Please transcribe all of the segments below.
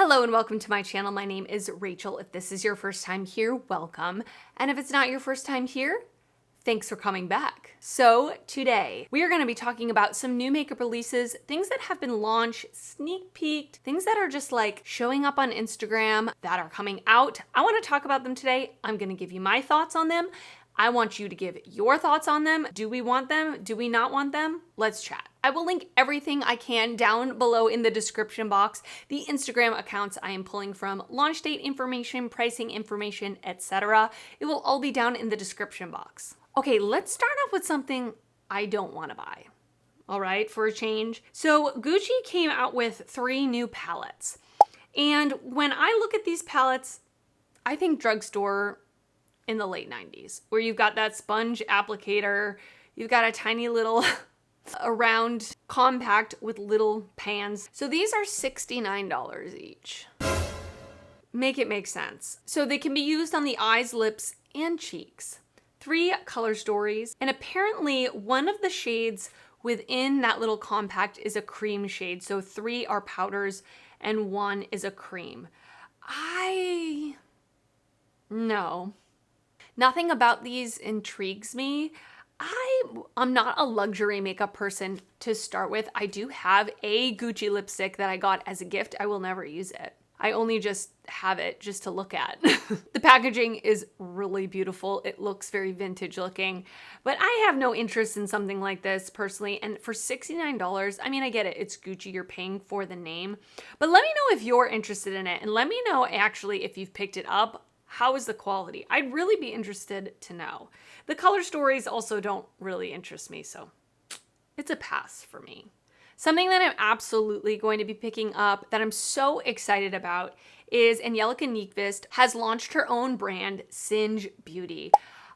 Hello and welcome to my channel. My name is Rachel. If this is your first time here, welcome. And if it's not your first time here, thanks for coming back. So today we are going to be talking about some new makeup releases, things that have been launched, sneak peeked, things that are just like showing up on Instagram that are coming out. I want to talk about them today. I'm going to give you my thoughts on them. I want you to give your thoughts on them. Do we want them? Do we not want them? Let's chat. I will link everything I can down below in the description box, the Instagram accounts I am pulling from, launch date information, pricing information, etc. It will all be down in the description box. Okay, let's start off with something I don't want to buy. All right, for a change. So Gucci came out with 3 new palettes. And when I look at these palettes, I think drugstore in the late 90s, where you've got that sponge applicator, you've got a tiny little a round compact with little pans. So these are $69 each. Make it make sense. So they can be used on the eyes, lips, and cheeks. 3 color stories, and apparently one of the shades within that little compact is a cream shade. So 3 are powders and 1 is a cream. No. Nothing about these intrigues me. I'm not a luxury makeup person to start with. I do have a Gucci lipstick that I got as a gift. I will never use it. I only just have it just to look at. The packaging is really beautiful. It looks very vintage looking, but I have no interest in something like this personally. And for $69, I mean, I get it. It's Gucci, you're paying for the name, but let me know if you're interested in it. And let me know actually if you've picked it up. How is the quality? I'd really be interested to know. The color stories also don't really interest me, so it's a pass for me. Something that I'm absolutely going to be picking up that I'm so excited about is Angelica Nyqvist has launched her own brand, Singe Beauty.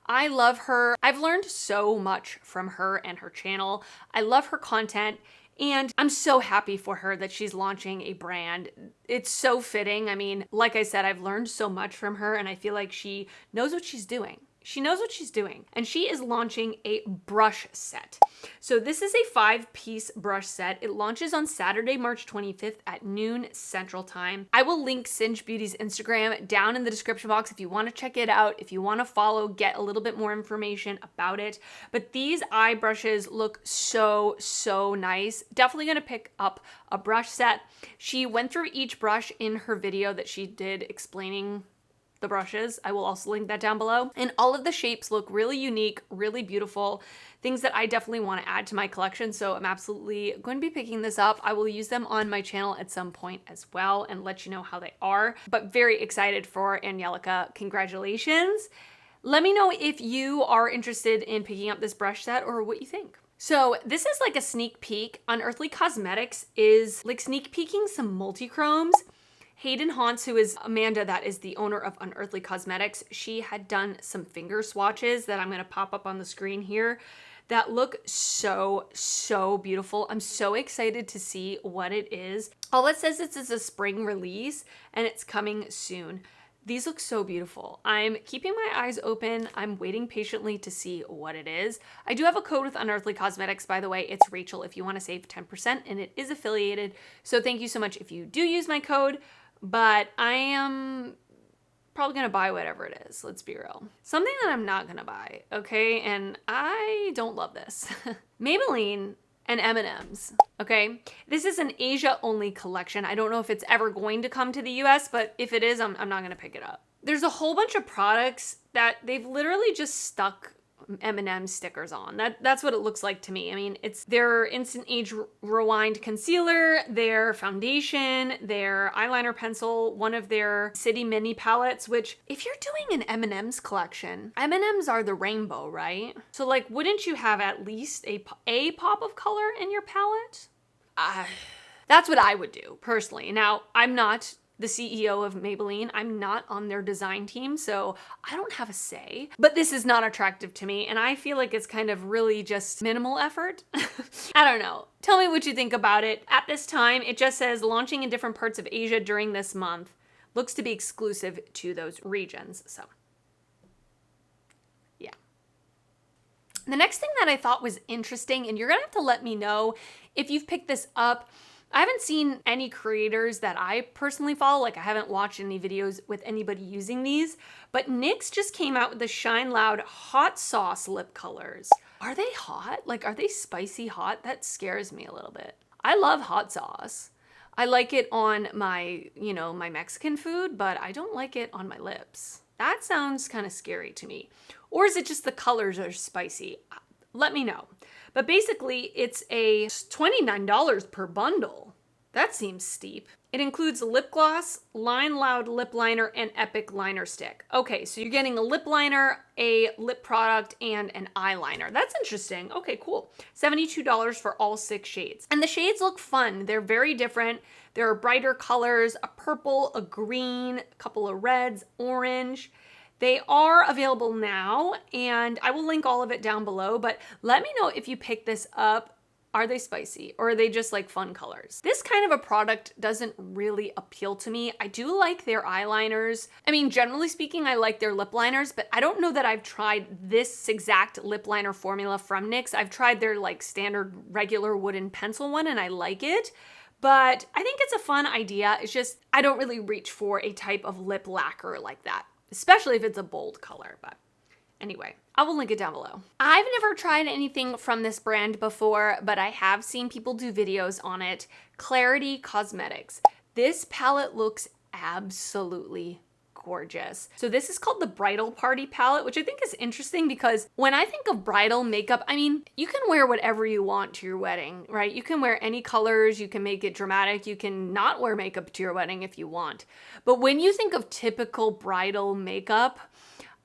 I love her. I've learned so much from her and her channel. I love her content. And I'm so happy for her that she's launching a brand. It's so fitting. I mean, like I said, I've learned so much from her and I feel like she knows what she's doing. She knows what she's doing. And she is launching a brush set. So this is a 5-piece brush set. It launches on Saturday, March 25th at noon Central Time. I will link Singe Beauty's Instagram down in the description box if you want to check it out, if you want to follow, get a little bit more information about it. But these eye brushes look so nice. Definitely going to pick up a brush set. She went through each brush in her video that she did explaining the brushes. I will also link that down below. And all of the shapes look really unique, really beautiful, things that I definitely want to add to my collection. So I'm absolutely going to be picking this up. I will use them on my channel at some point as well and let you know how they are. But very excited for Angelica. Congratulations. Let me know if you are interested in picking up this brush set or what you think. So this is like a sneak peek. Unearthly Cosmetics is like sneak peeking some Multichromes. Hayden Haunts, who is Amanda, that is the owner of Unearthly Cosmetics, she had done some finger swatches that I'm going to pop up on the screen here that look so beautiful. I'm so excited to see what it is. All it says is it's a spring release and it's coming soon. These look so beautiful. I'm keeping my eyes open. I'm waiting patiently to see what it is. I do have a code with Unearthly Cosmetics, by the way. It's Rachel if you want to save 10%, and it is affiliated. So thank you so much if you do use my code. But I am probably going to buy whatever it is. Let's be real. Something that I'm not going to buy, okay? And I don't love this. Maybelline and M&M's, okay? This is an Asia-only collection. I don't know if it's ever going to come to the US, but if it is, I'm not going to pick it up. There's a whole bunch of products that they've literally just stuck M&M stickers on. That's what it looks like to me. I mean, it's their Instant Age Rewind Concealer, their foundation, their eyeliner pencil, one of their City Mini palettes, which if you're doing an M&M's collection, M&M's are the rainbow, right? So like, wouldn't you have at least a pop of color in your palette? That's what I would do personally. Now, I'm not the CEO of Maybelline. I'm not on their design team, so I don't have a say. But this is not attractive to me, and I feel like it's kind of really just minimal effort. I don't know. Tell me what you think about it. At this time, it just says launching in different parts of Asia during this month. Looks to be exclusive to those regions, so yeah. The next thing that I thought was interesting, and you're gonna have to let me know if you've picked this up, I haven't seen any creators that I personally follow, like I haven't watched any videos with anybody using these, but NYX just came out with the Shine Loud Hot Sauce lip colors. Are they hot? Like, are they spicy hot? That scares me a little bit. I love hot sauce. I like it on my, my Mexican food, but I don't like it on my lips. That sounds kind of scary to me. Or is it just the colors are spicy? Let me know. But basically, it's a $29 per bundle. That seems steep. It includes a lip gloss, Line Loud lip liner, and Epic liner stick. Okay, so you're getting a lip liner, a lip product, and an eyeliner. That's interesting. Okay, cool. $72 for all 6 shades. And the shades look fun. They're very different. There are brighter colors, a purple, a green, a couple of reds, orange. They are available now, and I will link all of it down below, but let me know if you pick this up. Are they spicy, or are they just like fun colors? This kind of a product doesn't really appeal to me. I do like their eyeliners. I mean, generally speaking, I like their lip liners, but I don't know that I've tried this exact lip liner formula from NYX. I've tried their like standard regular wooden pencil one, and I like it. But I think it's a fun idea. It's just, I don't really reach for a type of lip lacquer like that, especially if it's a bold color. But anyway, I will link it down below. I've never tried anything from this brand before, but I have seen people do videos on it. Klarity Cosmetics. This palette looks absolutely gorgeous. So this is called the Bridal Party palette, which I think is interesting because when I think of bridal makeup, I mean, you can wear whatever you want to your wedding, right? You can wear any colors, you can make it dramatic, you can not wear makeup to your wedding if you want. But when you think of typical bridal makeup,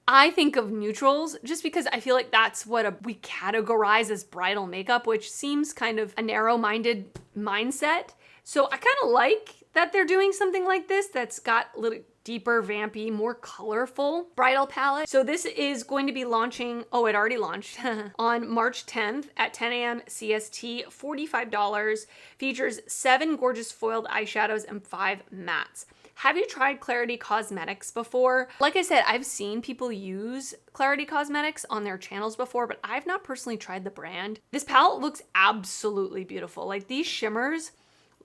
I think of neutrals just because I feel like that's what we categorize as bridal makeup, which seems kind of a narrow-minded mindset. So I kind of like that they're doing something like this that's got a little deeper, vampy, more colorful bridal palette. So this is going to be launching, oh, it already launched, on March 10th at 10 a.m. CST, $45, features 7 gorgeous foiled eyeshadows and 5 mattes. Have you tried Klarity Cosmetics before? Like I said, I've seen people use Klarity Cosmetics on their channels before, but I've not personally tried the brand. This palette looks absolutely beautiful. Like, these shimmers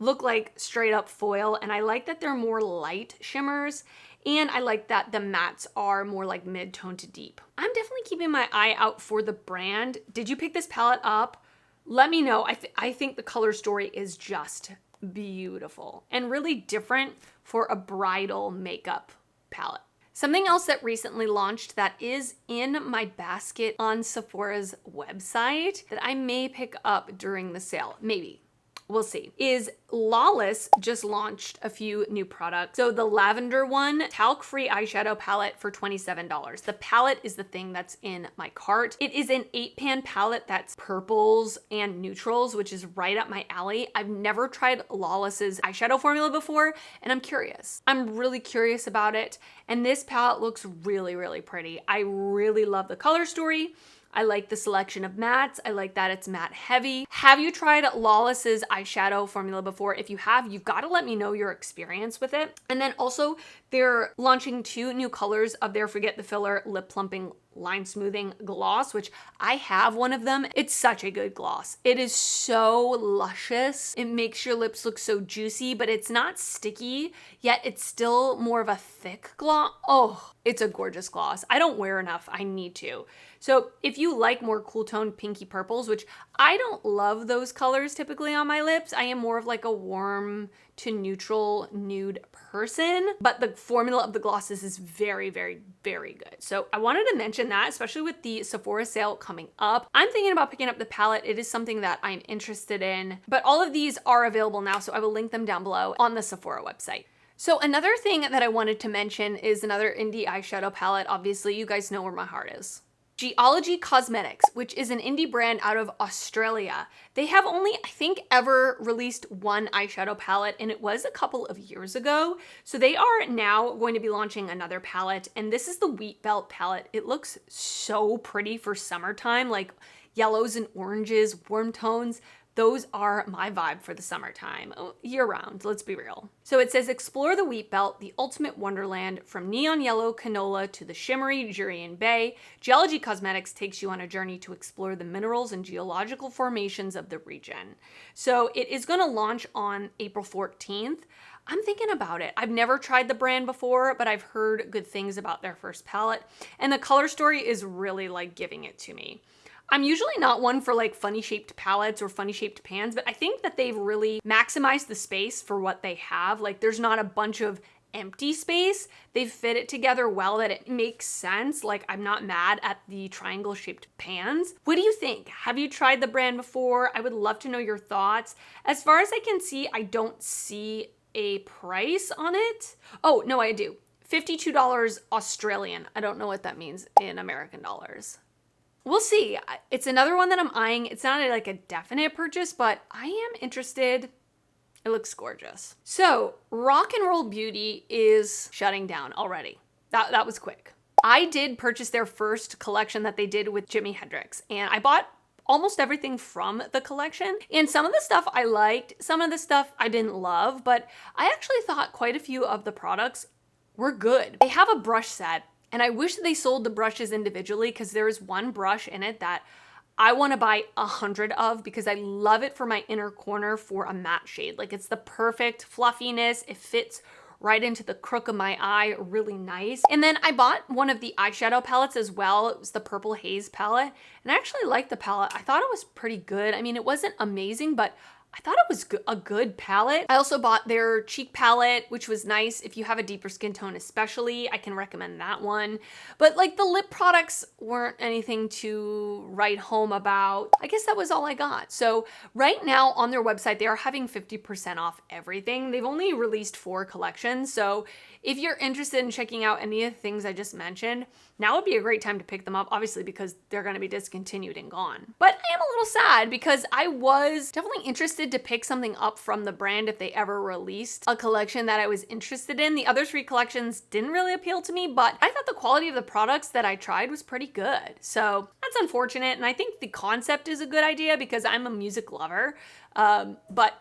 look like straight up foil, and I like that they're more light shimmers, and I like that the mattes are more like mid-tone to deep. I'm definitely keeping my eye out for the brand. Did you pick this palette up? Let me know. I think the color story is just beautiful and really different for a bridal makeup palette. Something else that recently launched that is in my basket on Sephora's website that I may pick up during the sale, maybe. We'll see, is Lawless just launched a few new products. So the lavender one, talc-free eyeshadow palette for $27. The palette is the thing that's in my cart. It is an 8-pan palette that's purples and neutrals, which is right up my alley. I've never tried Lawless's eyeshadow formula before, and I'm curious. I'm really curious about it. And this palette looks really, really pretty. I really love the color story. I like the selection of mattes. I like that it's matte heavy. Have you tried Lawless's eyeshadow formula before? If you have, you've got to let me know your experience with it. And then also, they're launching 2 new colors of their Forget the Filler Lip Plumping Line Smoothing Gloss, which I have one of them. It's such a good gloss. It is so luscious. It makes your lips look so juicy, but it's not sticky, yet it's still more of a thick gloss. Oh, it's a gorgeous gloss. I don't wear enough. I need to. So if you like more cool toned pinky purples, which I don't love those colors typically on my lips, I am more of like a warm to neutral nude person, but the formula of the glosses is very, very, very good. So I wanted to mention that, especially with the Sephora sale coming up. I'm thinking about picking up the palette. It is something that I'm interested in, but all of these are available now, so I will link them down below on the Sephora website. So another thing that I wanted to mention is another indie eyeshadow palette. Obviously, you guys know where my heart is. Geologie Cosmetics, which is an indie brand out of Australia. They have only, I think, ever released one eyeshadow palette, and it was a couple of years ago. So they are now going to be launching another palette, and this is the Wheabelt palette. It looks so pretty for summertime, like yellows and oranges, warm tones. Those are my vibe for the summertime, year round, let's be real. So it says, explore the Wheabelt, the ultimate wonderland. From neon yellow canola to the shimmery Jurien Bay, Geologie Cosmetics takes you on a journey to explore the minerals and geological formations of the region. So it is gonna launch on April 14th. I'm thinking about it. I've never tried the brand before, but I've heard good things about their first palette, and the color story is really like giving it to me. I'm usually not one for like funny shaped palettes or funny shaped pans, but I think that they've really maximized the space for what they have. Like there's not a bunch of empty space. They've fit it together well that it makes sense. Like I'm not mad at the triangle shaped pans. What do you think? Have you tried the brand before? I would love to know your thoughts. As far as I can see, I don't see a price on it. Oh, no, I do. $52 Australian. I don't know what that means in American dollars. We'll see. It's another one that I'm eyeing. It's not like a definite purchase, but I am interested. It looks gorgeous. So Rock and Roll Beauty is shutting down already. That was quick. I did purchase their first collection that they did with Jimi Hendrix, and I bought almost everything from the collection. And some of the stuff I liked, some of the stuff I didn't love, but I actually thought quite a few of the products were good. They have a brush set, and I wish they sold the brushes individually because there is one brush in it that I want to buy 100 of because I love it for my inner corner for a matte shade. Like it's the perfect fluffiness. It fits right into the crook of my eye, really nice. And then I bought one of the eyeshadow palettes as well. It was the Purple Haze palette, and I actually liked the palette. I thought it was pretty good. I mean, it wasn't amazing, but I thought it was a good palette. I also bought their cheek palette, which was nice. If you have a deeper skin tone especially, I can recommend that one. But like the lip products weren't anything to write home about. I guess that was all I got. So right now on their website, they are having 50% off everything. They've only released 4 collections. So if you're interested in checking out any of the things I just mentioned, now would be a great time to pick them up, obviously, because they're gonna be discontinued and gone. But I am a little sad because I was definitely interested to pick something up from the brand if they ever released a collection that I was interested in. The other 3 collections didn't really appeal to me, but I thought the quality of the products that I tried was pretty good. So that's unfortunate, and I think the concept is a good idea because I'm a music lover, but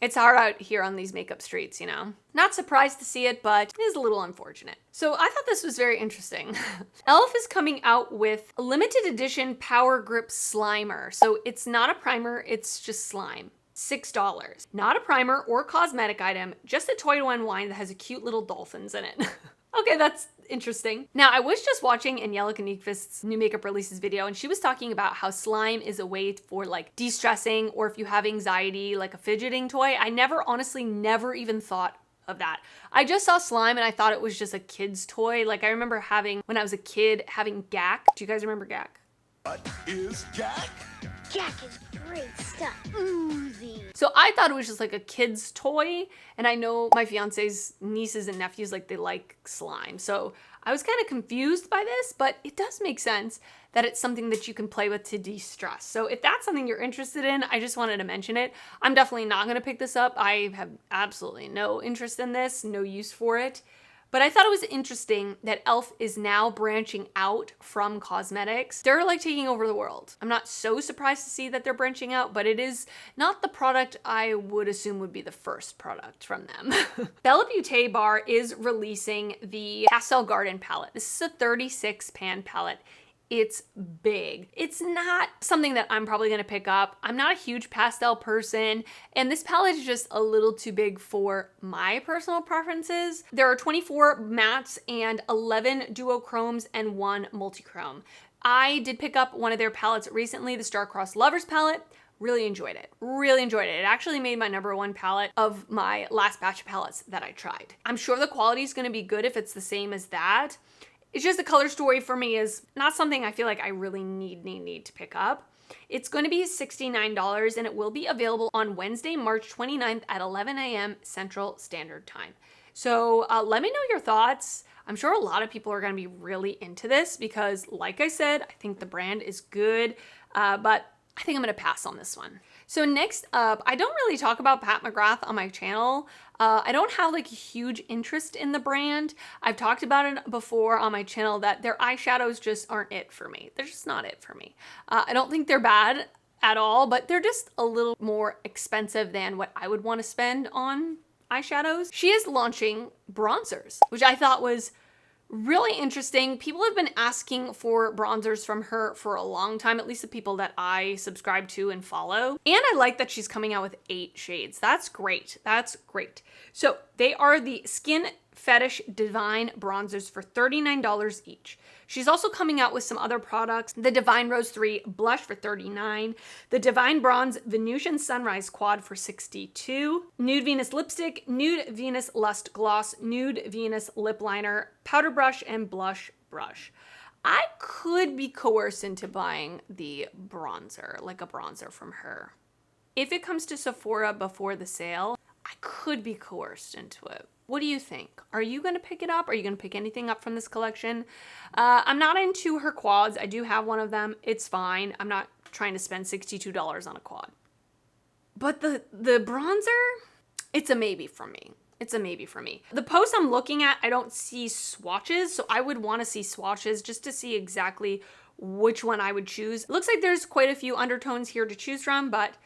it's hard out here on these makeup streets, you know? Not surprised to see it, but it is a little unfortunate. So I thought this was very interesting. e.l.f. is coming out with a limited edition Power Grip Slimer. So it's not a primer, it's just slime. $6. Not a primer or cosmetic item, just a toy to unwind that has a cute little dolphins in it. Okay, that's interesting. Now, I was just watching Angelica Nyqvist's new makeup releases video, and she was talking about how slime is a way for like de-stressing, or if you have anxiety, like a fidgeting toy. I honestly never even thought of that. I just saw slime and I thought it was just a kid's toy. Like I remember when I was a kid, having GAC. Do you guys remember GAC? What is GAC? GAC is great stuff. Oozy. So I thought it was just like a kid's toy, and I know my fiance's nieces and nephews, like they like slime. So I was kind of confused by this, but it does make sense that it's something that you can play with to de-stress. So if that's something you're interested in, I just wanted to mention it. I'm definitely not gonna pick this up. I have absolutely no interest in this, no use for it. But I thought it was interesting that e.l.f. is now branching out from cosmetics. They're like taking over the world. I'm not so surprised to see that they're branching out, but it is not the product I would assume would be the first product from them. Bella Beaute Bar is releasing the Pastel Garden palette. This is a 36 pan palette. It's big. It's not something that I'm probably gonna pick up. I'm not a huge pastel person, and this palette is just a little too big for my personal preferences. There are 24 mattes and 11 duochromes and 1 multichrome. I did pick up one of their palettes recently, the Star-Crossed Lovers palette. Really enjoyed it. Really enjoyed it. It actually made my #1 palette of my last batch of palettes that I tried. I'm sure the quality is gonna be good if it's the same as that. It's just the color story for me is not something I feel like I really need to pick up. It's going to be $69, and it will be available on Wednesday, March 29th at 11 a.m. Central Standard Time. So let me know your thoughts. I'm sure a lot of people are going to be really into this because, like I said, I think the brand is good, but I think I'm going to pass on this one. So next up, I don't really talk about Pat McGrath on my channel. I don't have like a huge interest in the brand. I've talked about it before on my channel that their eyeshadows just aren't it for me. They're just not it for me. I don't think they're bad. at all, but they're just a little more expensive than what I would want to spend on eyeshadows. She is launching bronzers, which I thought was really interesting. People have been asking for bronzers from her for a long time, at least the people that I subscribe to and follow. And I like that she's coming out with 8 shades. That's great. That's great. So they are the SKINFETISH Divine Bronzers for $39 each. She's also coming out with some other products. The Divine Rose 3 Blush for $39. The Divine Bronze Venusian Sunrise Quad for $62. Nude Venus Lipstick, Nude Venus Lust Gloss, Nude Venus Lip Liner, Powder Brush, and Blush Brush. I could be coerced into buying the bronzer, like a bronzer from her. If it comes to Sephora before the sale, I could be coerced into it. What do you think? Are you going to pick it up? Are you going to pick anything up from this collection? I'm not into her quads. I do have one of them. It's fine. I'm not trying to spend $62 on a quad. But the bronzer, it's a maybe for me. It's a maybe for me. The post I'm looking at, I don't see swatches, so I would want to see swatches just to see exactly which one I would choose. It looks like there's quite a few undertones here to choose from, but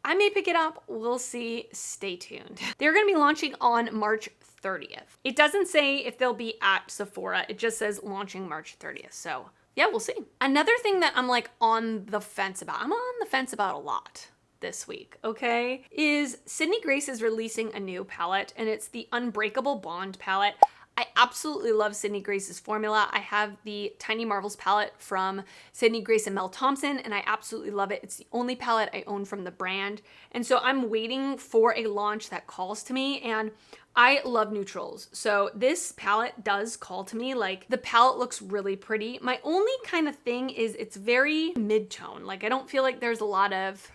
I may pick it up. We'll see. Stay tuned. They're going to be launching on March 30th. It doesn't say if they'll be at Sephora. It just says launching March 30th. So yeah, we'll see. Another thing that I'm like on the fence about, I'm on the fence about a lot this week, okay, is Sydney Grace is releasing a new palette, and it's the Unbreakable Bond palette. I absolutely love Sydney Grace's formula. I have the Tiny Marvels palette from Sydney Grace and Mel Thompson, and I absolutely love it. It's the only palette I own from the brand. And so I'm waiting for a launch that calls to me, and I love neutrals. So this palette does call to me. Like, the palette looks really pretty. My only kind of thing is it's very mid-tone. Like, I don't feel like there's a lot of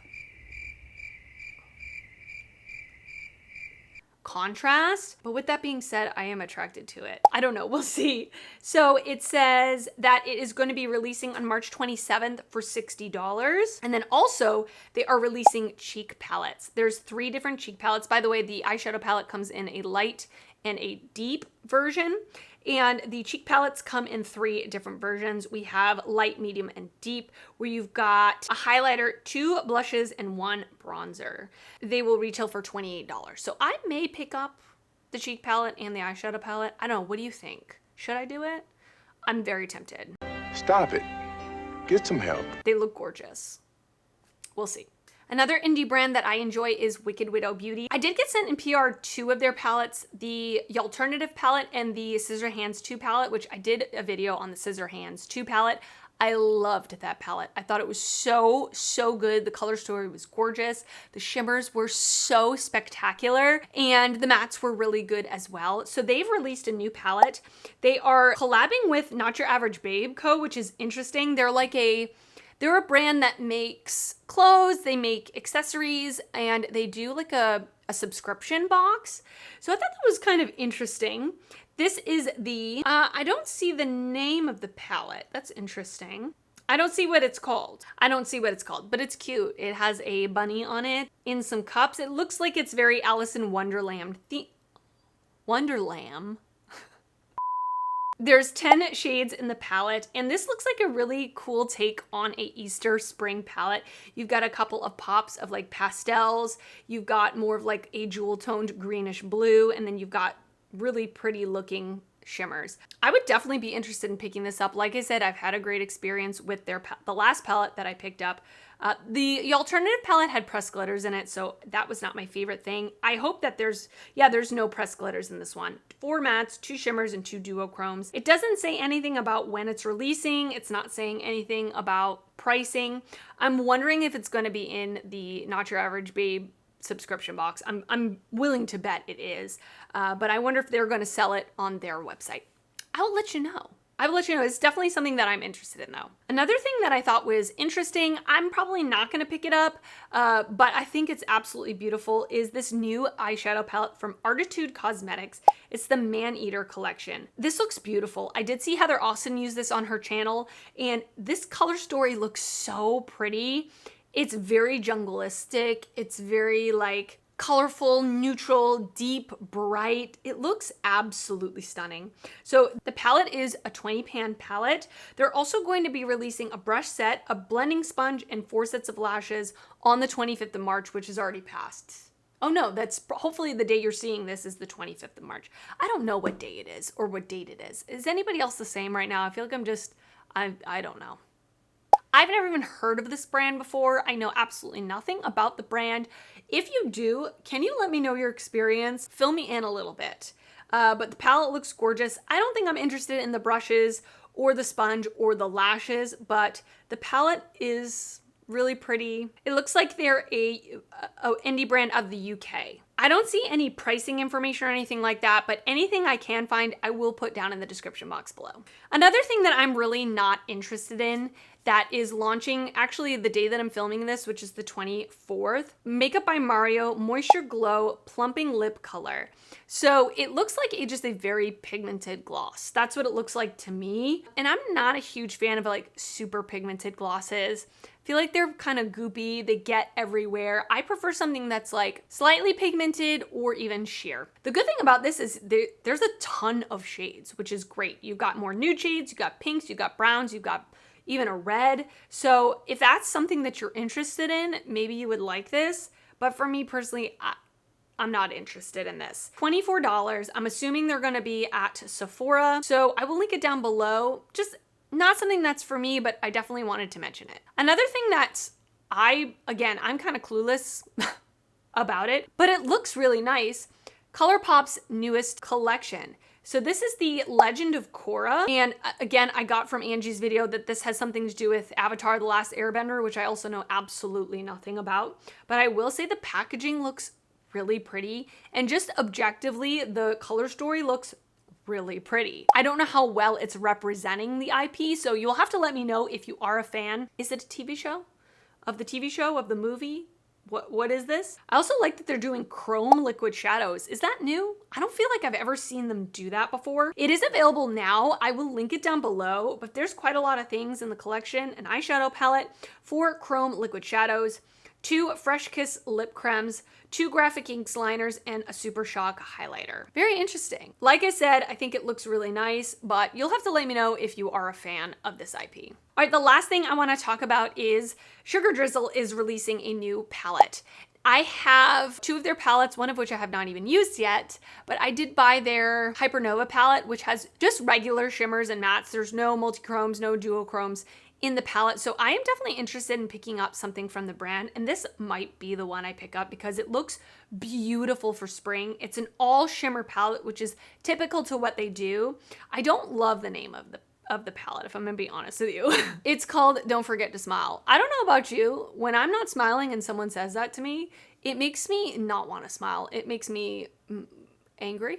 contrast, but with that being said, I am attracted to it. I don't know, we'll see. So it says that it is going to be releasing on March 27th for $60. And then also they are releasing cheek palettes. There's 3 different cheek palettes. By the way, the eyeshadow palette comes in a light and a deep version. And the cheek palettes come in 3 different versions. We have light, medium, and deep, where you've got a highlighter, 2 blushes, and 1 bronzer. They will retail for $28. So I may pick up the cheek palette and the eyeshadow palette. I don't know. What do you think? Should I do it? I'm very tempted. Stop it. Get some help. They look gorgeous. We'll see. Another indie brand that I enjoy is Wicked Widow Beauty. I did get sent in PR 2 of their palettes, the Alternative palette and the Scissor Hands 2 palette, which I did a video on the Scissor Hands 2 palette. I loved that palette. I thought it was so good. The color story was gorgeous. The shimmers were so spectacular, and the mattes were really good as well. So they've released a new palette. They are collabing with Not Your Average Babe Co., which is interesting. They're a brand that makes clothes, they make accessories, and they do like a subscription box. So I thought that was kind of interesting. This is the, I don't see the name of the palette. That's interesting. I don't see what it's called. But it's cute. It has a bunny on it in some cups. It looks like it's very Alice in Wonderland. Wonderland? There's 10 shades in the palette, and this looks like a really cool take on a Easter spring palette. You've got a couple of pops of like pastels. You've got more of like a jewel toned greenish blue, and then you've got really pretty looking shimmers. I would definitely be interested in picking this up. Like I said, I've had a great experience with the last palette that I picked up. The Alternative palette had pressed glitters in it, so that was not my favorite thing. I hope that there's no pressed glitters in this one. 4 mattes, 2 shimmers, and 2 duochromes. It doesn't say anything about when it's releasing. It's not saying anything about pricing. I'm wondering if it's going to be in the Not Your Average Babe subscription box. I'm willing to bet it is, but I wonder if they're going to sell it on their website. I'll let you know. It's definitely something that I'm interested in though. Another thing that I thought was interesting, I'm probably not going to pick it up, but I think it's absolutely beautiful, is this new eyeshadow palette from Artitude Cosmetics. It's the Man-Eater collection. This looks beautiful. I did see Heather Austin use this on her channel, and this color story looks so pretty. It's very jungleistic. It's very like colorful, neutral, deep, bright. It looks absolutely stunning. So the palette is a 20 pan palette. They're also going to be releasing a brush set, a blending sponge, and 4 sets of lashes on the 25th of March, which is already passed. Oh no, that's hopefully the day you're seeing this is the 25th of March. I don't know what day it is or what date it is. Is anybody else the same right now? I feel like I don't know. I've never even heard of this brand before. I know absolutely nothing about the brand. If you do, can you let me know your experience? Fill me in a little bit. But the palette looks gorgeous. I don't think I'm interested in the brushes or the sponge or the lashes, but the palette is really pretty. It looks like they're a indie brand of the UK. I don't see any pricing information or anything like that, but anything I can find, I will put down in the description box below. Another thing that I'm really not interested in that is launching actually the day that I'm filming this, which is the 24th, Makeup by Mario Moisture Glow Plumping Lip Color. So it looks like just a very pigmented gloss. That's what it looks like to me. And I'm not a huge fan of like super pigmented glosses. I feel like they're kind of goopy, they get everywhere. I prefer something that's like slightly pigmented or even sheer. The good thing about this is there's a ton of shades, which is great. You've got more nude shades, you've got pinks, you've got browns, you've got even a red. So if that's something that you're interested in, maybe you would like this. But for me personally, I'm not interested in this. $24, I'm assuming they're gonna be at Sephora. So I will link it down below. Just not something that's for me, but I definitely wanted to mention it. Another thing that's, I'm kind of clueless about it, but it looks really nice. ColourPop's newest collection. So this is the Legend of Korra. And again, I got from Angie's video that this has something to do with Avatar: The Last Airbender, which I also know absolutely nothing about. But I will say the packaging looks really pretty. And just objectively, the color story looks really pretty. I don't know how well it's representing the IP, so you'll have to let me know if you are a fan. Is it a TV show? Of the TV show? Of the movie? What is this? I also like that they're doing chrome liquid shadows. Is that new? I don't feel like I've ever seen them do that before. It is available now. I will link it down below, but there's quite a lot of things in the collection. An eyeshadow palette, 4 chrome liquid shadows, 2 Fresh Kiss lip creams, 2 graphic inks liners, and a Super Shock highlighter. Very interesting. Like I said, I think it looks really nice, but you'll have to let me know if you are a fan of this IP. All right, the last thing I want to talk about is Sugar Drizzle is releasing a new palette. I have 2 of their palettes, one of which I have not even used yet, but I did buy their Hypernova palette, which has just regular shimmers and mattes. There's no multichromes, no duochromes in the palette. So I am definitely interested in picking up something from the brand, and this might be the one I pick up because it looks beautiful for spring. It's an all shimmer palette, which is typical to what they do. I don't love the name of the palette, if I'm gonna be honest with you. It's called Don't Forget to Smile. I don't know about you, when I'm not smiling and someone says that to me, it makes me not want to smile. It makes me angry.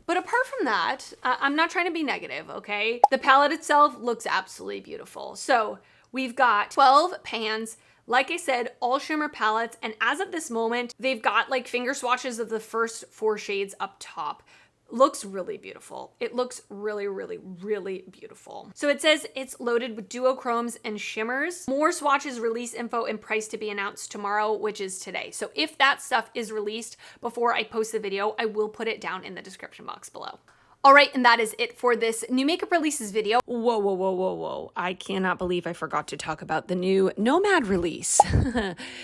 But apart from that, I'm not trying to be negative, okay? The palette itself looks absolutely beautiful. So we've got 12 pans, like I said, all shimmer palettes. And as of this moment, they've got like finger swatches of the first 4 shades up top. Looks really beautiful. It looks really, really, really beautiful. So it says it's loaded with duochromes and shimmers. More swatches, release info, and price to be announced tomorrow, which is today. So if that stuff is released before I post the video, I will put it down in the description box below. All right, and that is it for this new makeup releases video. Whoa. I cannot believe I forgot to talk about the new Nomad release.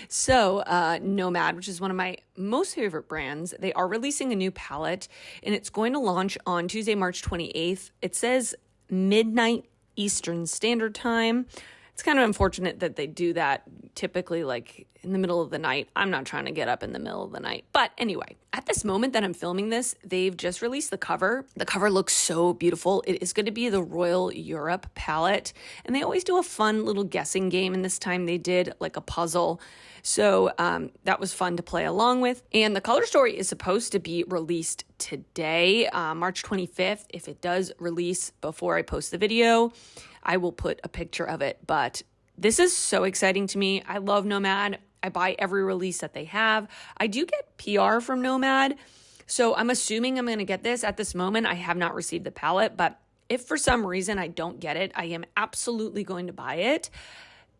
So Nomad, which is one of my most favorite brands, they are releasing a new palette, and it's going to launch on Tuesday, March 28th. It says midnight Eastern Standard Time. It's kind of unfortunate that they do that typically like in the middle of the night. I'm not trying to get up in the middle of the night. But anyway, at this moment that I'm filming this, they've just released the cover. The cover looks so beautiful. It is going to be the Royal Europe palette. And they always do a fun little guessing game. And this time they did like a puzzle. So that was fun to play along with. And the color story is supposed to be released today, March 25th. If it does release before I post the video, I will put a picture of it. But this is so exciting to me. I love Nomad. I buy every release that they have. I do get PR from Nomad, so I'm assuming I'm going to get this. At this moment, I have not received the palette, but if for some reason I don't get it, I am absolutely going to buy it.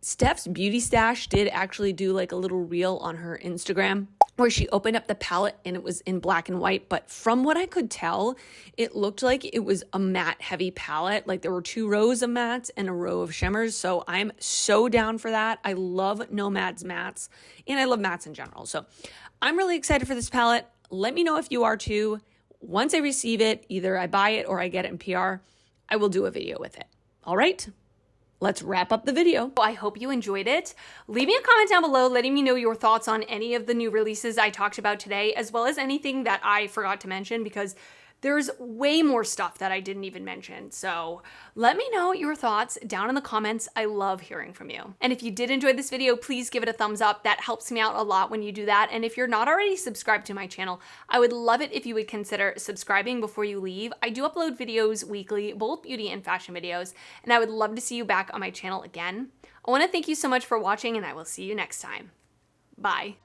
Steph's Beauty Stash did actually do like a little reel on her Instagram. where she opened up the palette and it was in black and white. But from what I could tell, it looked like it was a matte heavy palette. Like there were 2 rows of mattes and a row of shimmers. So I'm so down for that. I love Nomad's mattes and I love mattes in general. So I'm really excited for this palette. Let me know if you are too. Once I receive it, either I buy it or I get it in PR, I will do a video with it. All right. Let's wrap up the video. I hope you enjoyed it. Leave me a comment down below letting me know your thoughts on any of the new releases I talked about today, as well as anything that I forgot to mention, because there's way more stuff that I didn't even mention. So let me know your thoughts down in the comments. I love hearing from you. And if you did enjoy this video, please give it a thumbs up. That helps me out a lot when you do that. And if you're not already subscribed to my channel, I would love it if you would consider subscribing before you leave. I do upload videos weekly, both beauty and fashion videos, and I would love to see you back on my channel again. I want to thank you so much for watching, and I will see you next time. Bye.